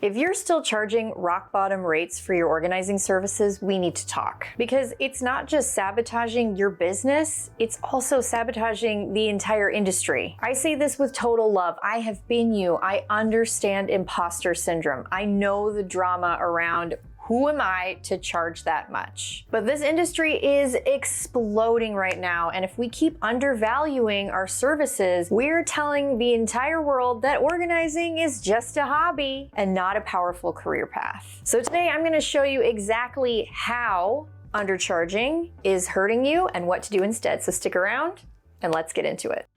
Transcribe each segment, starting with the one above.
If you're still charging rock bottom rates for your organizing services, we need to talk. Because it's not just sabotaging your business, it's also sabotaging the entire industry. I say this with total love. I have been you. I understand imposter syndrome. I know the drama around who am I to charge that much? But this industry is exploding right now, and if we keep undervaluing our services, we're telling the entire world that organizing is just a hobby and not a powerful career path. So today I'm gonna show you exactly how undercharging is hurting you and what to do instead. So stick around and let's get into it.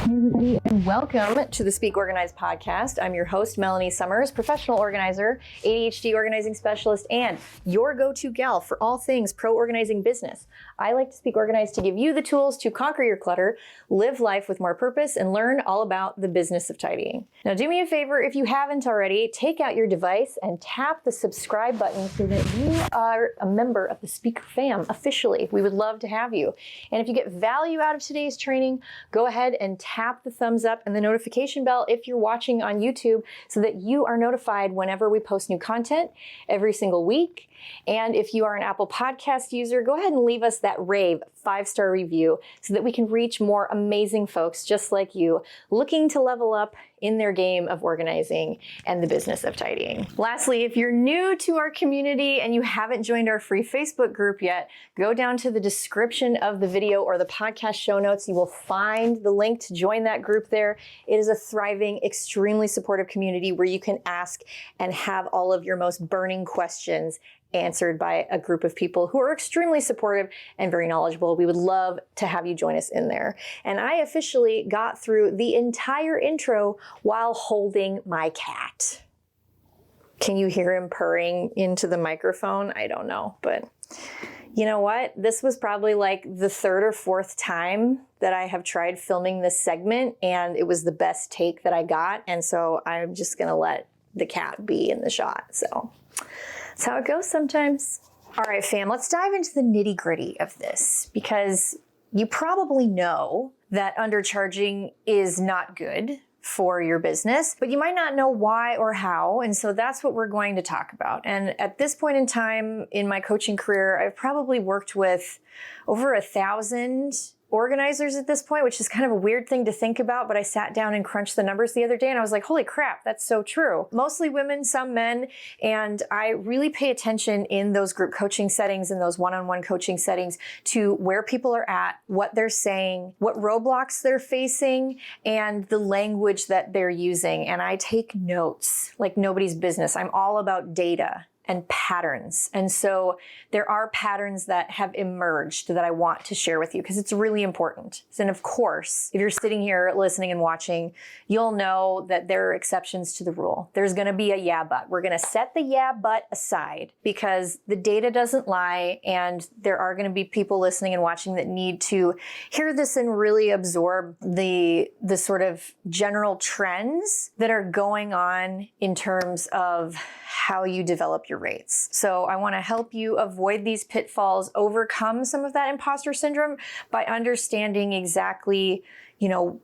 Hey everybody, and welcome to the Speak Organized podcast. I'm your host, Melanie Summers, professional organizer, ADHD organizing specialist, and your go-to gal for all things pro organizing business. I like to speak organized to give you the tools to conquer your clutter, live life with more purpose, and learn all about the business of tidying. Now do me a favor, if you haven't already, take out your device and tap the subscribe button so that you are a member of the Speaker fam officially. We would love to have you. And if you get value out of today's training, go ahead and tap the thumbs up and the notification bell if you're watching on YouTube so that you are notified whenever we post new content every single week. And if you are an Apple Podcast user, go ahead and leave us that rave 5-star review so that we can reach more amazing folks just like you looking to level up in their game of organizing and the business of tidying. Lastly, if you're new to our community and you haven't joined our free Facebook group yet, go down to the description of the video or the podcast show notes. You will find the link to join that group there. It is a thriving, extremely supportive community where you can ask and have all of your most burning questions answered by a group of people who are extremely supportive and very knowledgeable. We would love to have you join us in there. And I officially got through the entire intro while holding my cat. Can you hear him purring into the microphone? I don't know, but you know what? This was probably like the third or fourth time that I have tried filming this segment, and it was the best take that I got. And so I'm just gonna let the cat be in the shot. So that's how it goes sometimes. All right, fam, let's dive into the nitty gritty of this because you probably know that undercharging is not good for your business, but you might not know why or how. And so that's what we're going to talk about. And at this point in time in my coaching career, I've probably worked with over 1,000 organizers at this point, which is kind of a weird thing to think about, but I sat down and crunched the numbers the other day and I was like, holy crap, that's so true. Mostly women, some men, and I really pay attention in those group coaching settings and those one-on-one coaching settings to where people are at, what they're saying, what roadblocks they're facing, and the language that they're using. And I take notes like nobody's business. I'm all about data and patterns. And so there are patterns that have emerged that I want to share with you because it's really important. And of course, if you're sitting here listening and watching, you'll know that there are exceptions to the rule. There's going to be a yeah, but. We're going to set the yeah, but aside because the data doesn't lie, and there are going to be people listening and watching that need to hear this and really absorb the sort of general trends that are going on in terms of how you develop your rates. So I want to help you avoid these pitfalls, overcome some of that imposter syndrome by understanding exactly,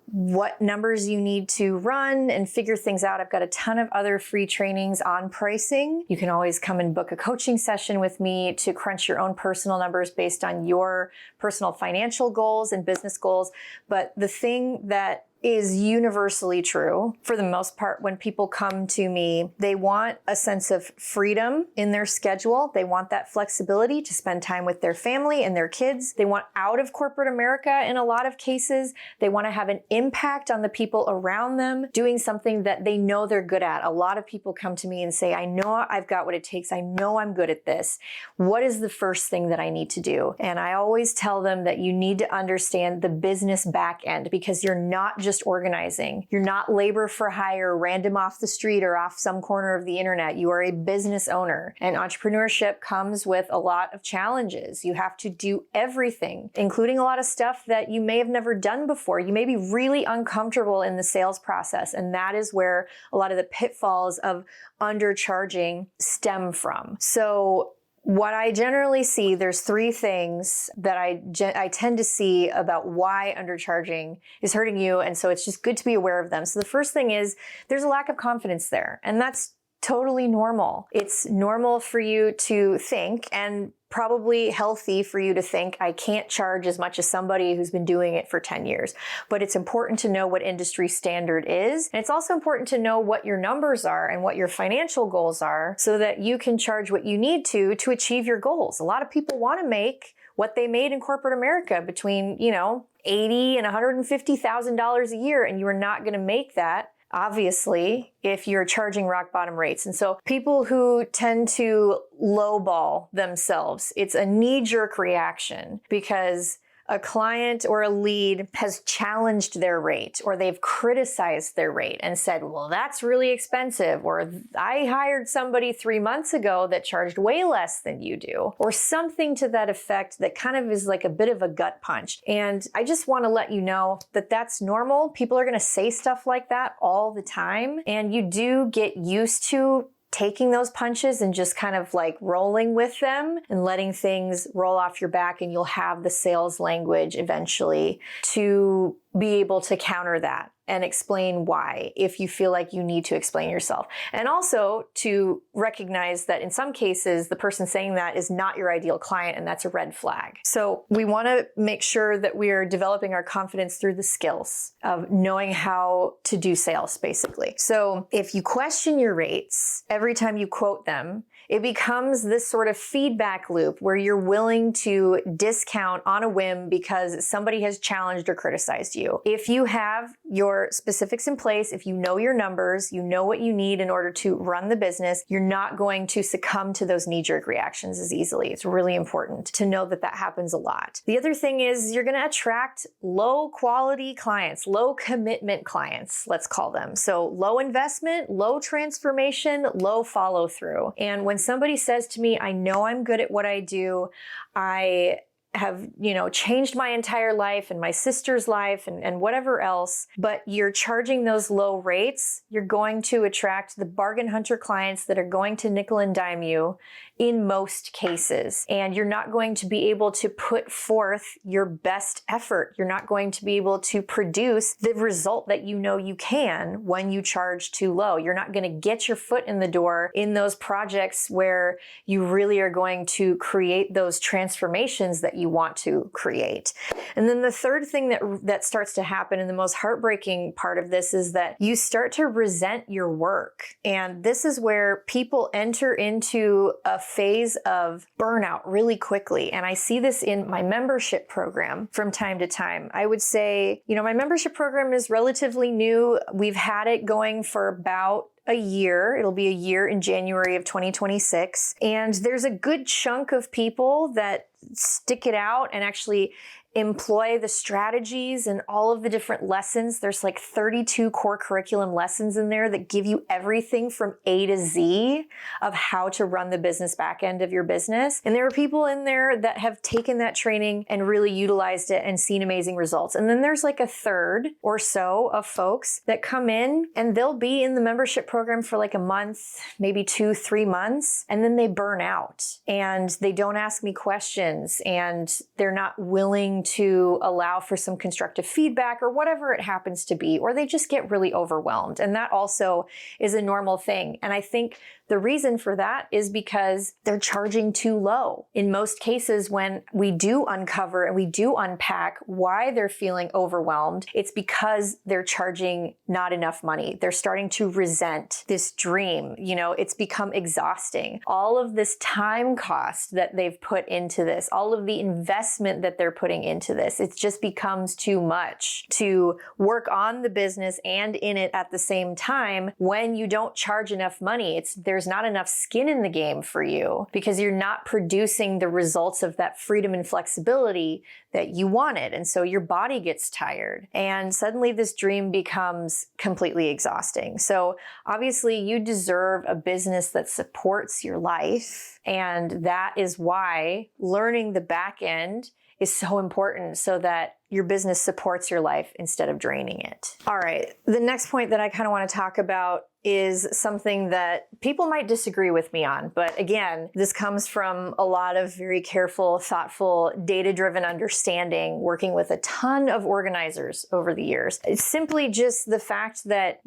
what numbers you need to run and figure things out. I've got a ton of other free trainings on pricing. You can always come and book a coaching session with me to crunch your own personal numbers based on your personal financial goals and business goals. But the thing that is universally true for the most part when people come to me, they want a sense of freedom in their schedule. They want that flexibility to spend time with their family and their kids. They want out of corporate America in a lot of cases. They want to have an impact on the people around them, doing something that they know they're good at. A lot of people come to me and say, I know I've got what it takes. I know I'm good at this. What is the first thing that I need to do? And I always tell them that you need to understand the business back end because you're not just organizing. You're not labor for hire, random off the street or off some corner of the internet. You are a business owner, and entrepreneurship comes with a lot of challenges. You have to do everything, including a lot of stuff that you may have never done before. You may be really uncomfortable in the sales process, and that is where a lot of the pitfalls of undercharging stem from. So what I generally see, there's three things that I tend to see about why undercharging is hurting you. And so it's just good to be aware of them. So the first thing is there's a lack of confidence there. And that's totally normal. It's normal for you to think, and probably healthy for you to think, I can't charge as much as somebody who's been doing it for 10 years. But it's important to know what industry standard is. And it's also important to know what your numbers are and what your financial goals are so that you can charge what you need to achieve your goals. A lot of people want to make what they made in corporate America between, $80,000 and $150,000 a year, and you are not going to make that, obviously, if you're charging rock bottom rates. And so people who tend to lowball themselves, it's a knee-jerk reaction because a client or a lead has challenged their rate, or they've criticized their rate and said, well, that's really expensive, or I hired somebody 3 months ago that charged way less than you do, or something to that effect that kind of is like a bit of a gut punch. And I just want to let you know that that's normal. People are going to say stuff like that all the time, and you do get used to taking those punches and just kind of like rolling with them and letting things roll off your back, and you'll have the sales language eventually to be able to counter that and explain why, if you feel like you need to explain yourself. And also to recognize that in some cases, the person saying that is not your ideal client, and that's a red flag. So we want to make sure that we are developing our confidence through the skills of knowing how to do sales, basically. So if you question your rates every time you quote them, it becomes this sort of feedback loop where you're willing to discount on a whim because somebody has challenged or criticized you. If you have your specifics in place, if you know your numbers, you know what you need in order to run the business, you're not going to succumb to those knee-jerk reactions as easily. It's really important to know that that happens a lot. The other thing is you're going to attract low quality clients, low commitment clients, let's call them. So low investment, low transformation, low follow through. And when somebody says to me, I know I'm good at what I do, I have, changed my entire life and my sister's life and whatever else, but you're charging those low rates, you're going to attract the bargain hunter clients that are going to nickel and dime you in most cases. And you're not going to be able to put forth your best effort. You're not going to be able to produce the result that you know you can when you charge too low. You're not going to get your foot in the door in those projects where you really are going to create those transformations that you want to create. And then the third thing that starts to happen, and the most heartbreaking part of this, is that you start to resent your work. And this is where people enter into a phase of burnout really quickly. And I see this in my membership program from time to time. I would say, my membership program is relatively new. We've had it going for about a year. It'll be a year in January of 2026. And there's a good chunk of people that stick it out and actually employ the strategies and all of the different lessons. There's like 32 core curriculum lessons in there that give you everything from A to Z of how to run the business back end of your business. And there are people in there that have taken that training and really utilized it and seen amazing results. And then there's like a third or so of folks that come in and they'll be in the membership program for like a month, maybe 2-3 months, and then they burn out and they don't ask me questions and they're not willing to allow for some constructive feedback or whatever it happens to be, or they just get really overwhelmed. And that also is a normal thing. And I think the reason for that is because they're charging too low. In most cases, when we do uncover and we do unpack why they're feeling overwhelmed, it's because they're charging not enough money. They're starting to resent this dream. It's become exhausting. All of this time cost that they've put into this, all of the investment that they're putting into this, it just becomes too much to work on the business and in it at the same time when you don't charge enough money. There's not enough skin in the game for you because you're not producing the results of that freedom and flexibility that you wanted. And so your body gets tired and suddenly this dream becomes completely exhausting. So obviously you deserve a business that supports your life. And that is why learning the back end is so important so that your business supports your life instead of draining it. All right. The next point that I kind of want to talk about is something that people might disagree with me on. But again, this comes from a lot of very careful, thoughtful, data-driven understanding, working with a ton of organizers over the years. It's simply just the fact that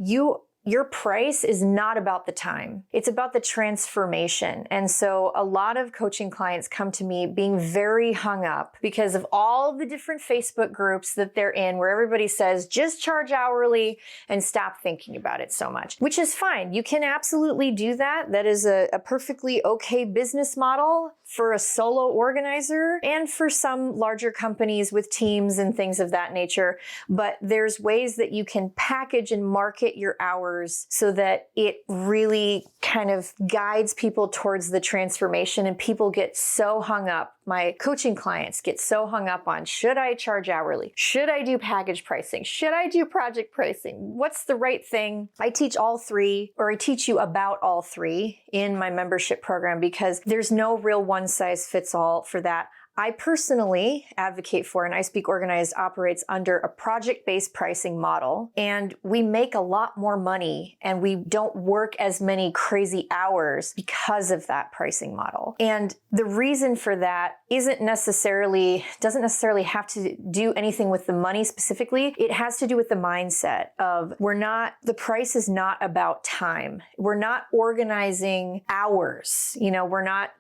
your price is not about the time. It's about the transformation. And so a lot of coaching clients come to me being very hung up because of all the different Facebook groups that they're in where everybody says, just charge hourly and stop thinking about it so much, which is fine. You can absolutely do that. That is a perfectly okay business model for a solo organizer and for some larger companies with teams and things of that nature. But there's ways that you can package and market your hours so that it really kind of guides people towards the transformation. And people get so hung up. My coaching clients get so hung up on, should I charge hourly? Should I do package pricing? Should I do project pricing? What's the right thing? I teach all three, or I teach you about all three in my membership program because there's no real one size fits all for that. I personally advocate for, and I Speak Organized operates under a project-based pricing model, and we make a lot more money and we don't work as many crazy hours because of that pricing model. And the reason for that doesn't necessarily have to do anything with the money specifically. It has to do with the mindset of the price is not about time. We're not organizing hours. We're not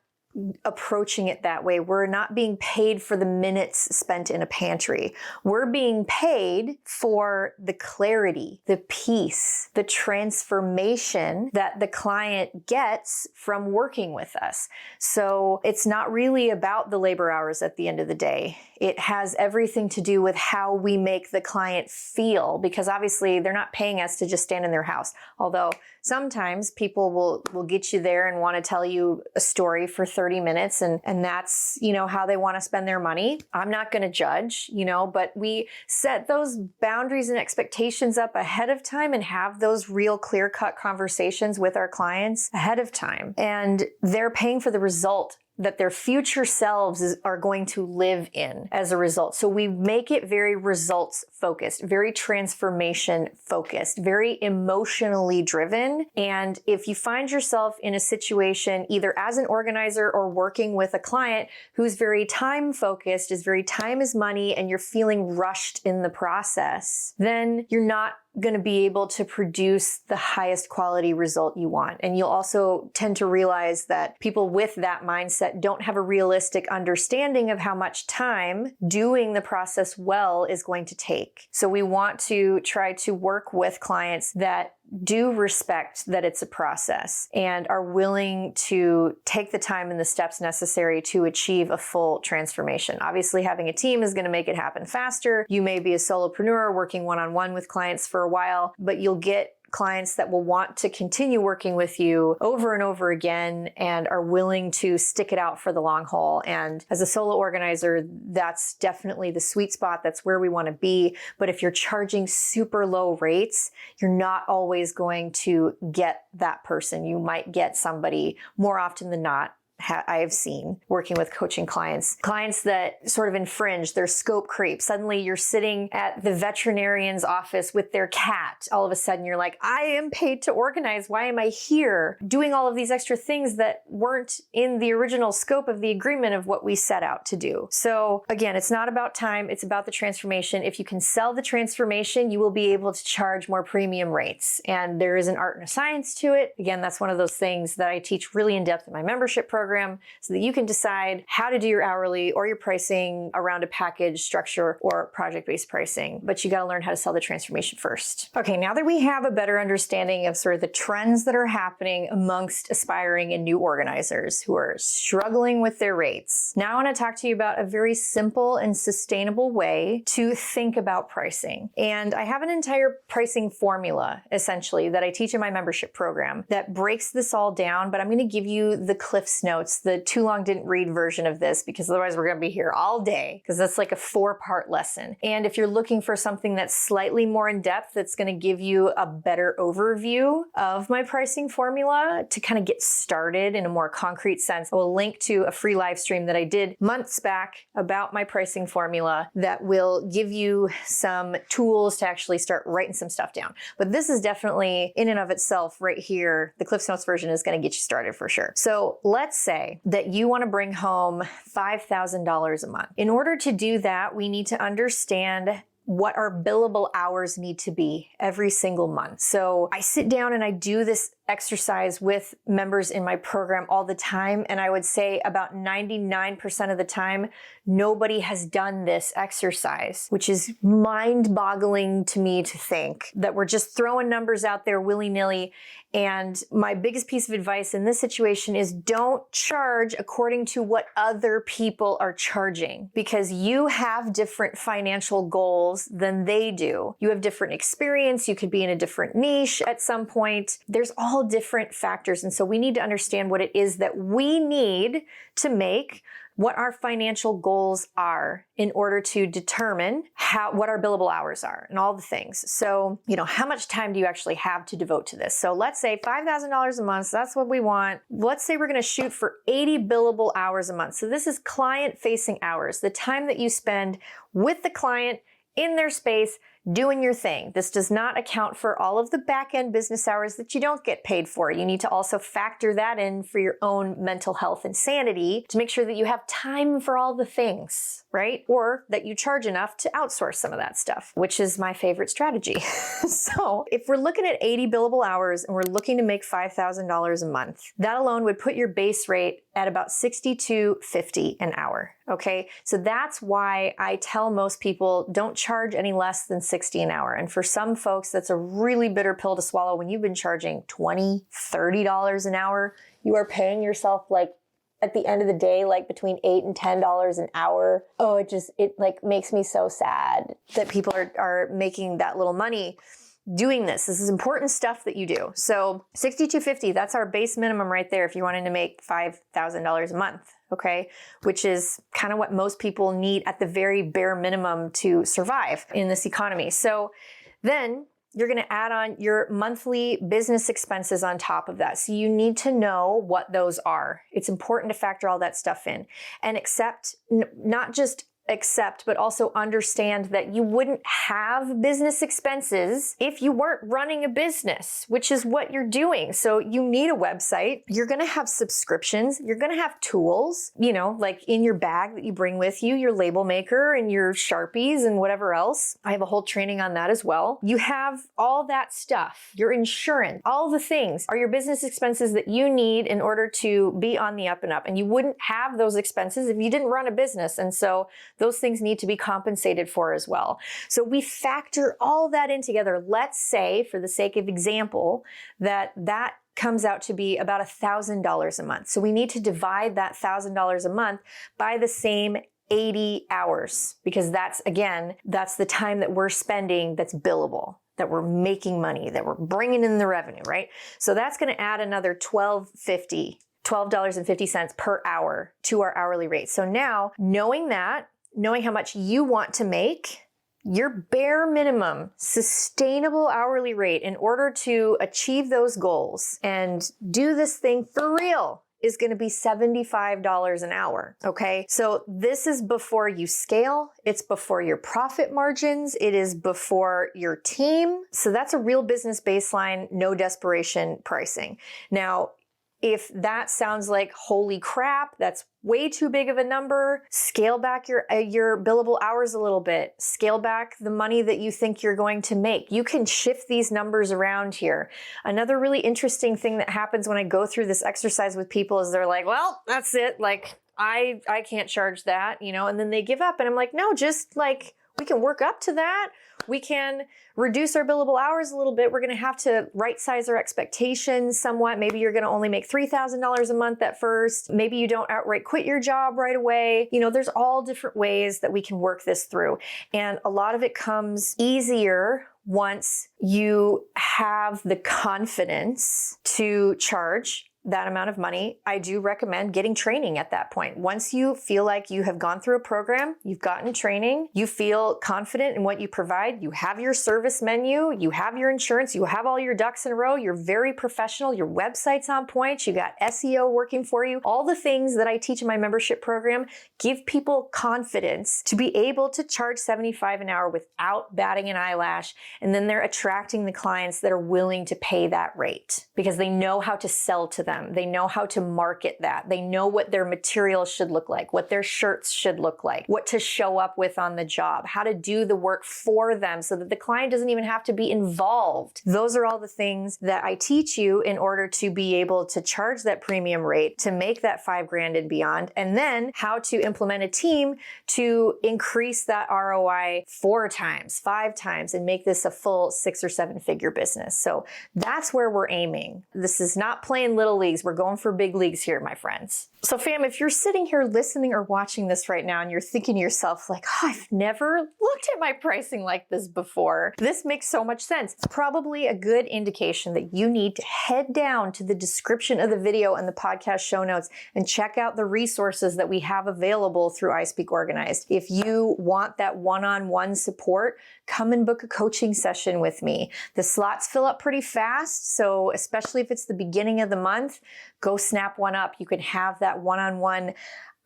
approaching it that way. We're not being paid for the minutes spent in a pantry. We're being paid for the clarity, the peace, the transformation that the client gets from working with us. So it's not really about the labor hours at the end of the day. It has everything to do with how we make the client feel, because obviously they're not paying us to just stand in their house. Although sometimes people will get you there and want to tell you a story for 30 minutes and that's, how they want to spend their money. I'm not going to judge, but we set those boundaries and expectations up ahead of time and have those real clear-cut conversations with our clients ahead of time. And they're paying for the result that their future selves are going to live in as a result. So we make it very results focused, very transformation focused, very emotionally driven. And if you find yourself in a situation, either as an organizer or working with a client who's very time focused, is very time is money, and you're feeling rushed in the process, then you're not going to be able to produce the highest quality result you want. And you'll also tend to realize that people with that mindset don't have a realistic understanding of how much time doing the process well is going to take. So we want to try to work with clients that do respect that it's a process and are willing to take the time and the steps necessary to achieve a full transformation. Obviously, having a team is going to make it happen faster. You may be a solopreneur working one-on-one with clients for a while, but you'll get clients that will want to continue working with you over and over again and are willing to stick it out for the long haul. And as a solo organizer, that's definitely the sweet spot. That's where we want to be. But if you're charging super low rates, you're not always going to get that person. You might get somebody, more often than not, I have seen working with coaching clients that sort of infringe, their scope creep. Suddenly you're sitting at the veterinarian's office with their cat. All of a sudden you're like, I am paid to organize. Why am I here doing all of these extra things that weren't in the original scope of the agreement of what we set out to do? So again, it's not about time. It's about the transformation. If you can sell the transformation, you will be able to charge more premium rates. And there is an art and a science to it. Again, that's one of those things that I teach really in depth in my membership program, so that you can decide how to do your hourly or your pricing around a package structure or project-based pricing. But you got to learn how to sell the transformation first. Okay, now that we have a better understanding of sort of the trends that are happening amongst aspiring and new organizers who are struggling with their rates, now I want to talk to you about a very simple and sustainable way to think about pricing. And I have an entire pricing formula, essentially, that I teach in my membership program that breaks this all down, but I'm going to give you the Cliff's Notes notes, the too long didn't read version of this, because otherwise we're going to be here all day, because that's like a 4-part lesson. And if you're looking for something that's slightly more in depth, that's going to give you a better overview of my pricing formula to kind of get started in a more concrete sense, I will link to a free live stream that I did months back about my pricing formula that will give you some tools to actually start writing some stuff down. But this is definitely in and of itself right here. The Cliffs Notes version is going to get you started for sure. So let's say that you want to bring home $5,000 a month. In order to do that, we need to understand what our billable hours need to be every single month. So I sit down and I do this exercise with members in my program all the time. And I would say about 99% of the time, nobody has done this exercise, which is mind-boggling to me to think that we're just throwing numbers out there willy-nilly. And my biggest piece of advice in this situation is don't charge according to what other people are charging, because you have different financial goals than they do. You have different experience. You could be in a different niche at some point. There's all different factors. And so we need to understand what it is that we need to make, what our financial goals are in order to determine what our billable hours are and all the things. So, how much time do you actually have to devote to this? So let's say $5,000 a month, so that's what we want. Let's say we're going to shoot for 80 billable hours a month. So this is client-facing hours, the time that you spend with the client in their space, doing your thing. This does not account for all of the back-end business hours that you don't get paid for. You need to also factor that in for your own mental health and sanity to make sure that you have time for all the things, right? Or that you charge enough to outsource some of that stuff, which is my favorite strategy. So if we're looking at 80 billable hours and we're looking to make $5,000 a month, that alone would put your base rate at about $62.50 an hour. Okay. So that's why I tell most people don't charge any less than $60 an hour. And for some folks, that's a really bitter pill to swallow. When you've been charging $20, $30 an hour, you are paying yourself at the end of the day, between $8 and $10 an hour. Oh, it makes me so sad that people are making that little money doing this. This is important stuff that you do. So $62.50, that's our base minimum right there if you wanted to make $5,000 a month. Okay, which is kind of what most people need at the very bare minimum to survive in this economy. So then you're going to add on your monthly business expenses on top of that. So you need to know what those are. It's important to factor all that stuff in and not just accept, but also understand that you wouldn't have business expenses if you weren't running a business, which is what you're doing. So you need a website. You're going to have subscriptions. You're going to have tools, in your bag that you bring with you, your label maker and your Sharpies and whatever else. I have a whole training on that as well. You have all that stuff, your insurance, all the things are your business expenses that you need in order to be on the up and up. And you wouldn't have those expenses if you didn't run a business. And so those things need to be compensated for as well. So we factor all that in together. Let's say, for the sake of example, that comes out to be about $1,000 a month. So we need to divide that $1,000 a month by the same 80 hours, because that's the time that we're spending that's billable, that we're making money, that we're bringing in the revenue, right? So that's going to add another $12.50 per hour to our hourly rate. So now, knowing how much you want to make, your bare minimum sustainable hourly rate in order to achieve those goals and do this thing for real is going to be $75 an hour. Okay. So this is before you scale. It's before your profit margins. It is before your team. So that's a real business baseline, no desperation pricing. Now, if that sounds like, holy crap, that's way too big of a number, scale back your billable hours a little bit. Scale back the money that you think you're going to make. You can shift these numbers around here. Another really interesting thing that happens when I go through this exercise with people is they're like, well, that's it. I can't charge that, and then they give up. And I'm like, no, just we can work up to that. We can reduce our billable hours a little bit. We're going to have to right size our expectations somewhat. Maybe you're going to only make $3,000 a month at first. Maybe you don't outright quit your job right away. There's all different ways that we can work this through. And a lot of it comes easier once you have the confidence to charge that amount of money, I do recommend getting training at that point. Once you feel like you have gone through a program, you've gotten training, you feel confident in what you provide, you have your service menu, you have your insurance, you have all your ducks in a row, you're very professional, your website's on point, you got SEO working for you, all the things that I teach in my membership program give people confidence to be able to charge $75 an hour without batting an eyelash. And then they're attracting the clients that are willing to pay that rate because they know how to sell to them. They know how to market that. They know what their material should look like, what their shirts should look like, what to show up with on the job, how to do the work for them so that the client doesn't even have to be involved. Those are all the things that I teach you in order to be able to charge that premium rate, to make that $5,000 and beyond, and then how to implement a team to increase that ROI 4 times, 5 times, and make this a full 6 or 7 figure business. So that's where we're aiming. This is not playing little leagues. We're going for big leagues here, my friends. So fam, if you're sitting here listening or watching this right now and you're thinking to yourself like, oh, I've never looked at my pricing like this before, this makes so much sense. It's probably a good indication that you need to head down to the description of the video and the podcast show notes and check out the resources that we have available through I Speak Organized. If you want that one-on-one support, come and book a coaching session with me. The slots fill up pretty fast, so especially if it's the beginning of the month, go snap one up. You can have that one-on-one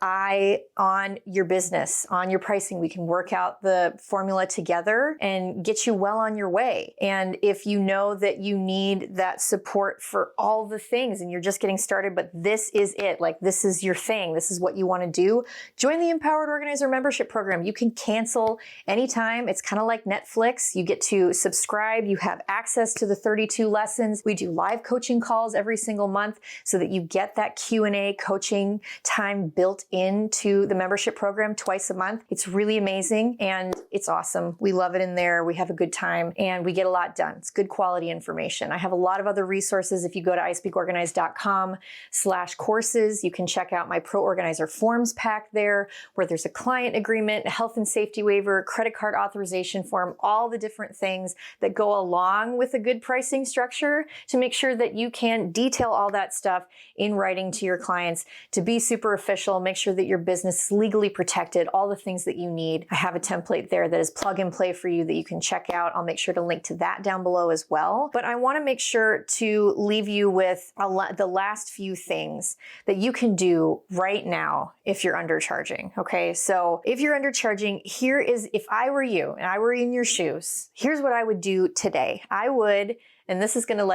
eye on your business, on your pricing. We can work out the formula together and get you well on your way. And if you know that you need that support for all the things and you're just getting started, but this is it, like this is your thing, this is what you want to do, join the Empowered Organizer membership program. You can cancel anytime. It's kind of like Netflix. You get to subscribe. You have access to the 32 lessons. We do live coaching calls every single month so that you get that Q&A coaching time built into the membership program twice a month. It's really amazing and it's awesome. We love it in there. We have a good time and we get a lot done. It's good quality information. I have a lot of other resources. If you go to ispeakorganized.com/courses, you can check out my Pro Organizer Forms pack there, where there's a client agreement, a health and safety waiver, credit card authorization form, all the different things that go along with a good pricing structure to make sure that you can detail all that stuff in writing to your clients to be super official, make sure that your business is legally protected, all the things that you need. I have a template there that is plug and play for you that you can check out. I'll make sure to link to that down below as well. But I want to make sure to leave you with the last few things that you can do right now if you're undercharging. Okay, so if you're undercharging, here is, if I were you and I were in your shoes, here's what I would do today. I would, and this is going to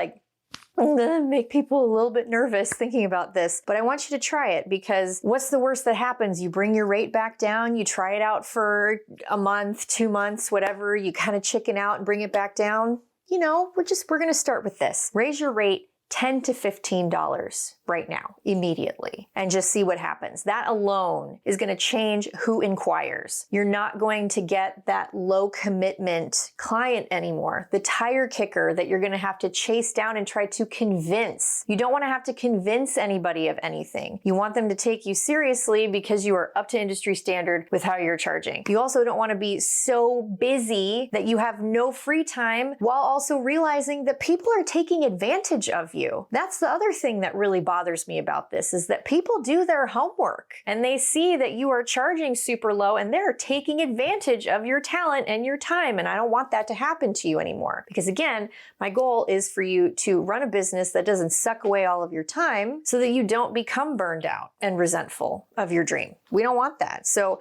make people a little bit nervous thinking about this, but I want you to try it, because what's the worst that happens? You bring your rate back down, you try it out for a month, 2 months, whatever, you kind of chicken out and bring it back down. You know, we're going to start with this. Raise your rate $10 to $15 right now, immediately, and just see what happens. That alone is going to change who inquires. You're not going to get that low commitment client anymore, the tire kicker that you're going to have to chase down and try to convince. You don't want to have to convince anybody of anything. You want them to take you seriously because you are up to industry standard with how you're charging. You also don't want to be so busy that you have no free time while also realizing that people are taking advantage of you. That's the other thing that really bothers me about this, is that people do their homework and they see that you are charging super low and they're taking advantage of your talent and your time. And I don't want that to happen to you anymore, because again, my goal is for you to run a business that doesn't suck away all of your time so that you don't become burned out and resentful of your dream. We don't want that. So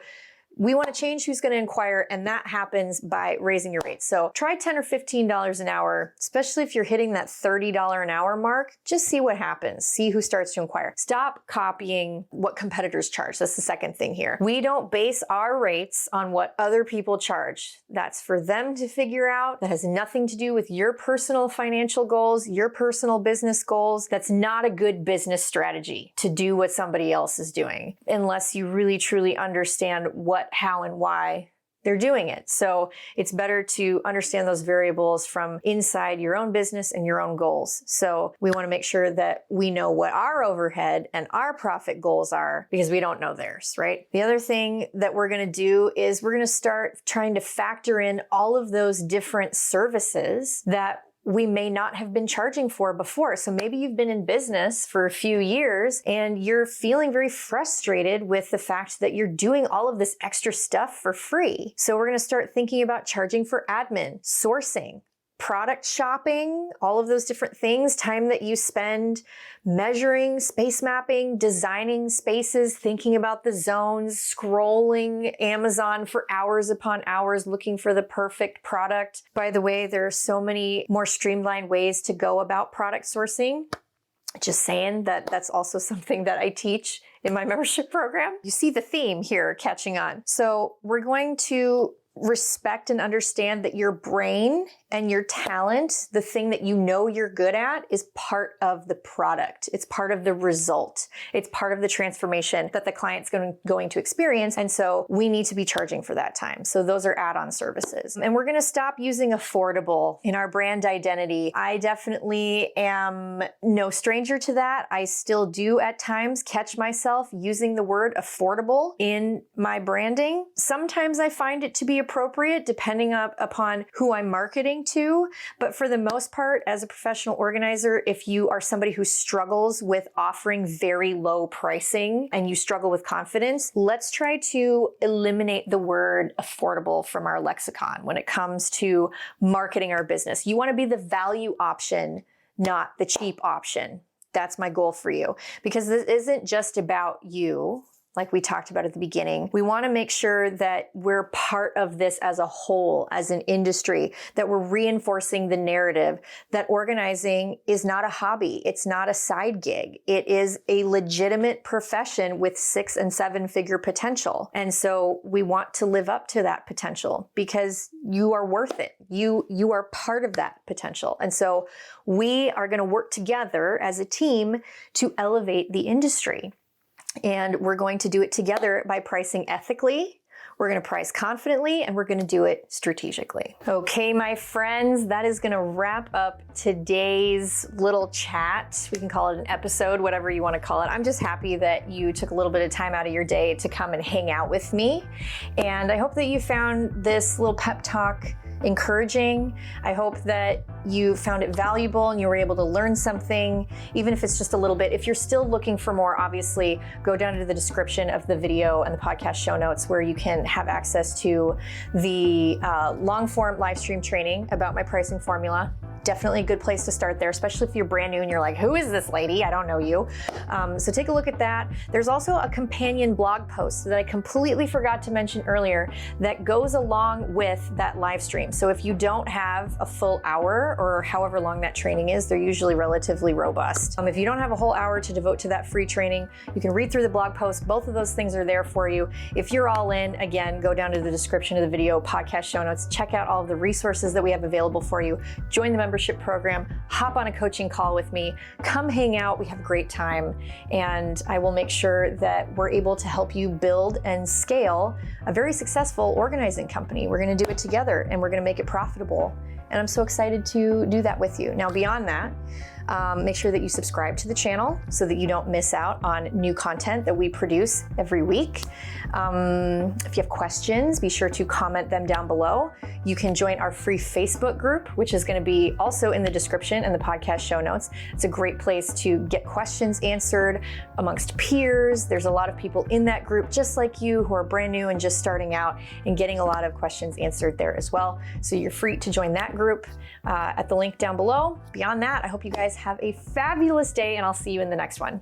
we want to change who's going to inquire, and that happens by raising your rates. So try $10 or $15 an hour, especially if you're hitting that $30 an hour mark. Just see what happens. See who starts to inquire. Stop copying what competitors charge. That's the second thing here. We don't base our rates on what other people charge. That's for them to figure out. That has nothing to do with your personal financial goals, your personal business goals. That's not a good business strategy to do what somebody else is doing, unless you really truly understand what, how, and why they're doing it. So it's better to understand those variables from inside your own business and your own goals. So we want to make sure that we know what our overhead and our profit goals are, because we don't know theirs, right? The other thing that we're going to do is we're going to start trying to factor in all of those different services that we may not have been charging for before. So maybe you've been in business for a few years and you're feeling very frustrated with the fact that you're doing all of this extra stuff for free. So we're going to start thinking about charging for admin, sourcing, product shopping, all of those different things, time that you spend measuring, space mapping, designing spaces, thinking about the zones, scrolling Amazon for hours upon hours, looking for the perfect product. By the way, there are so many more streamlined ways to go about product sourcing. Just saying that that's also something that I teach in my membership program. You see the theme here catching on. So we're going to respect and understand that your brain and your talent, the thing that you know you're good at, is part of the product. It's part of the result. It's part of the transformation that the client's going to experience. And so we need to be charging for that time. So those are add-on services. And we're going to stop using affordable in our brand identity. I definitely am no stranger to that. I still do at times catch myself using the word affordable in my branding. Sometimes I find it to be appropriate depending upon who I'm marketing to. But for the most part, as a professional organizer, if you are somebody who struggles with offering very low pricing and you struggle with confidence, let's try to eliminate the word affordable from our lexicon when it comes to marketing our business. You want to be the value option, not the cheap option. That's my goal for you, because this isn't just about you. Like we talked about at the beginning, we want to make sure that we're part of this as a whole, as an industry, that we're reinforcing the narrative that organizing is not a hobby. It's not a side gig. It is a legitimate profession with 6- and 7-figure potential. And so we want to live up to that potential because you are worth it. You are part of that potential. And so we are going to work together as a team to elevate the industry. And we're going to do it together by pricing ethically. We're going to price confidently, and we're going to do it strategically. Okay, my friends, that is going to wrap up today's little chat. We can call it an episode, whatever you want to call it. I'm just happy that you took a little bit of time out of your day to come and hang out with me. And I hope that you found this little pep talk encouraging. I hope that you found it valuable and you were able to learn something, even if it's just a little bit. If you're still looking for more, obviously, go down to the description of the video and the podcast show notes where you can have access to the long form live stream training about my pricing formula. Definitely a good place to start there, especially if you're brand new and you're like, who is this lady? I don't know you. So take a look at that. There's also a companion blog post that I completely forgot to mention earlier that goes along with that live stream. So if you don't have a full hour or however long that training is, they're usually relatively robust. If you don't have a whole hour to devote to that free training, you can read through the blog post. Both of those things are there for you. If you're all in, again, go down to the description of the video, podcast show notes, check out all of the resources that we have available for you. Join the membership program, hop on a coaching call with me, come hang out. We have a great time, and I will make sure that we're able to help you build and scale a very successful organizing company. We're going to do it together, and we're going to make it profitable. And I'm so excited to do that with you. Now, beyond that, make sure that you subscribe to the channel so that you don't miss out on new content that we produce every week. If you have questions, be sure to comment them down below. You can join our free Facebook group, which is going to be also in the description and the podcast show notes. It's a great place to get questions answered amongst peers. There's a lot of people in that group just like you who are brand new and just starting out and getting a lot of questions answered there as well. So you're free to join that group at the link down below. Beyond that, I hope you guys have a fabulous day, and I'll see you in the next one.